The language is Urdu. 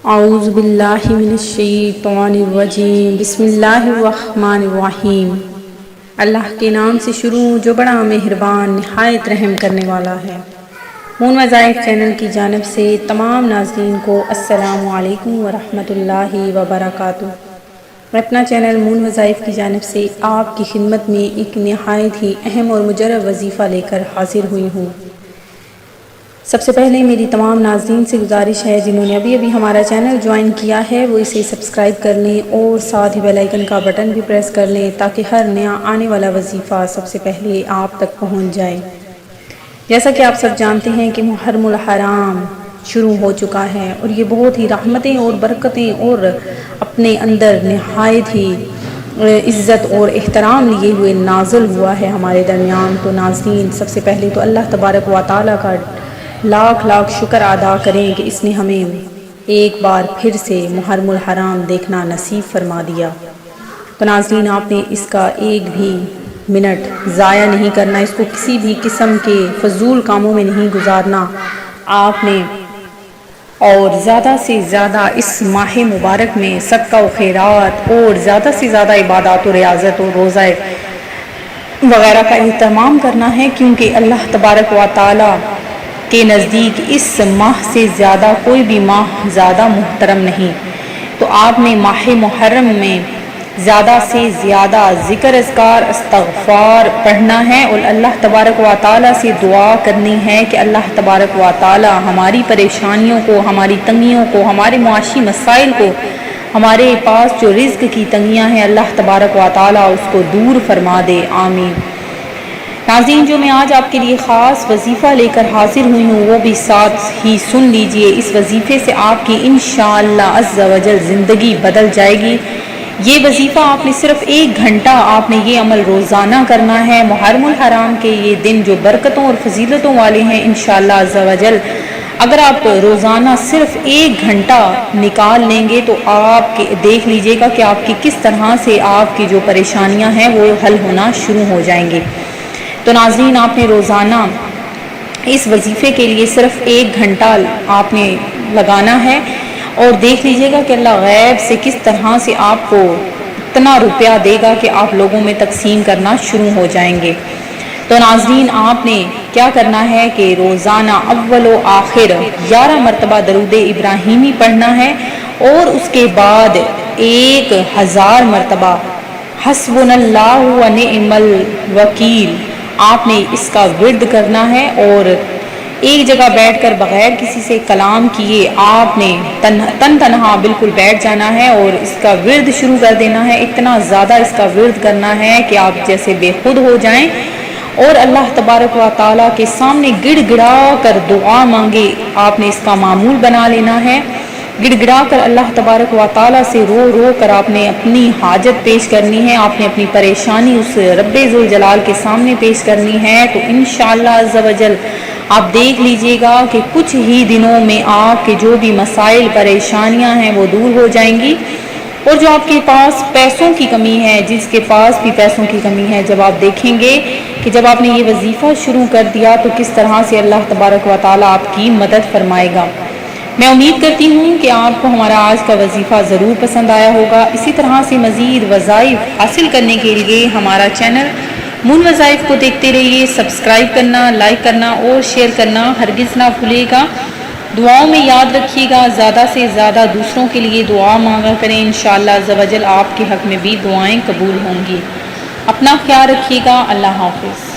اعوذ باللہ من الشیطان الرجیم، بسم اللہ الرحمن الرحیم۔ اللہ کے نام سے شروع جو بڑا مہربان نہایت رحم کرنے والا ہے۔ مون وظائف چینل کی جانب سے تمام ناظرین کو السلام علیکم ورحمۃ اللہ وبرکاتہ۔ میں اپنا چینل مون وظائف کی جانب سے آپ کی خدمت میں ایک نہایت ہی اہم اور مجرب وظیفہ لے کر حاضر ہوئی ہوں۔ سب سے پہلے میری تمام ناظرین سے گزارش ہے جنہوں نے ابھی ہمارا چینل جوائن کیا ہے وہ اسے سبسکرائب کر لیں اور ساتھ ہی بیل آئیکن کا بٹن بھی پریس کر لیں تاکہ ہر نیا آنے والا وظیفہ سب سے پہلے آپ تک پہنچ جائے۔ جیسا کہ آپ سب جانتے ہیں کہ محرم الحرام شروع ہو چکا ہے اور یہ بہت ہی رحمتیں اور برکتیں اور اپنے اندر نہایت ہی عزت اور احترام لیے ہوئے نازل ہوا ہے ہمارے درمیان۔ تو ناظرین، سب سے پہلے تو اللہ تبارک و تعالیٰ کا لاکھ لاکھ شکر ادا کریں کہ اس نے ہمیں ایک بار پھر سے محرم الحرام دیکھنا نصیب فرما دیا۔ تو ناظرین، آپ نے اس کا ایک بھی منٹ ضائع نہیں کرنا، اس کو کسی بھی قسم کے فضول کاموں میں نہیں گزارنا آپ نے، اور زیادہ سے زیادہ اس ماہ مبارک میں صدقہ و خیرات اور زیادہ سے زیادہ عبادات و ریاضت اور روزہ وغیرہ کا اہتمام کرنا ہے، کیونکہ اللہ تبارک و تعالیٰ کے نزدیک اس ماہ سے زیادہ کوئی بھی ماہ زیادہ محترم نہیں۔ تو آپ نے ماہ محرم میں زیادہ سے زیادہ ذکر اذکار استغفار پڑھنا ہے اور اللہ تبارک و تعالیٰ سے دعا کرنی ہے کہ اللہ تبارک و تعالیٰ ہماری پریشانیوں کو، ہماری تنگیوں کو، ہمارے معاشی مسائل کو، ہمارے پاس جو رزق کی تنگیاں ہیں اللہ تبارک و تعالیٰ اس کو دور فرما دے، آمین۔ ناظرین، جو میں آج آپ کے لیے خاص وظیفہ لے کر حاضر ہوئی ہوں وہ بھی ساتھ ہی سن لیجئے۔ اس وظیفے سے آپ کی انشاءاللہ عز و جل زندگی بدل جائے گی۔ یہ وظیفہ آپ نے صرف 1 گھنٹہ آپ نے یہ عمل روزانہ کرنا ہے۔ محرم الحرام کے یہ دن جو برکتوں اور فضیلتوں والے ہیں انشاءاللہ عز و جل، اگر آپ روزانہ صرف 1 گھنٹہ نکال لیں گے تو آپ دیکھ لیجئے گا کہ آپ کی کس طرح سے آپ کی جو پریشانیاں ہیں وہ حل ہونا شروع ہو جائیں گے۔ تو ناظرین، آپ نے روزانہ اس وظیفے کے لیے صرف 1 گھنٹہ آپ نے لگانا ہے اور دیکھ لیجئے گا کہ اللہ غیب سے کس طرح سے آپ کو اتنا روپیہ دے گا کہ آپ لوگوں میں تقسیم کرنا شروع ہو جائیں گے۔ تو ناظرین، آپ نے کیا کرنا ہے کہ روزانہ اول و آخر 11 مرتبہ درود ابراہیمی پڑھنا ہے اور اس کے بعد 1000 مرتبہ حسبنا اللہ و نعم الوکیل آپ نے اس کا ورد کرنا ہے، اور ایک جگہ بیٹھ کر بغیر کسی سے کلام کیے آپ نے تنہا بالکل بیٹھ جانا ہے اور اس کا ورد شروع کر دینا ہے۔ اتنا زیادہ اس کا ورد کرنا ہے کہ آپ جیسے بے خود ہو جائیں اور اللہ تبارک و تعالیٰ کے سامنے گڑ گڑا کر دعا مانگے۔ آپ نے اس کا معمول بنا لینا ہے، گڑ گڑا کر اللہ تبارک و تعالیٰ سے رو رو کر آپ نے اپنی حاجت پیش کرنی ہے، آپ نے اپنی پریشانی اس رب ذوالجلال کے سامنے پیش کرنی ہے۔ تو انشاءاللہ عز و جل آپ دیکھ لیجئے گا کہ کچھ ہی دنوں میں آپ کے جو بھی مسائل پریشانیاں ہیں وہ دور ہو جائیں گی، اور جو آپ کے پاس پیسوں کی کمی ہے، جس کے پاس بھی پیسوں کی کمی ہے، جب آپ دیکھیں گے کہ جب آپ نے یہ وظیفہ شروع کر دیا تو کس طرح سے اللہ تبارک و تعالیٰ آپ کی مدد فرمائے گا۔ میں امید کرتی ہوں کہ آپ کو ہمارا آج کا وظیفہ ضرور پسند آیا ہوگا۔ اسی طرح سے مزید وظائف حاصل کرنے کے لیے ہمارا چینل مون وظائف کو دیکھتے رہیے، سبسکرائب کرنا، لائک کرنا اور شیئر کرنا ہرگز نہ بھولے گا۔ دعاؤں میں یاد رکھیے گا، زیادہ سے زیادہ دوسروں کے لیے دعا مانگا کریں، انشاءاللہ عز و جل آپ کے حق میں بھی دعائیں قبول ہوں گی۔ اپنا خیال رکھیے گا، اللہ حافظ۔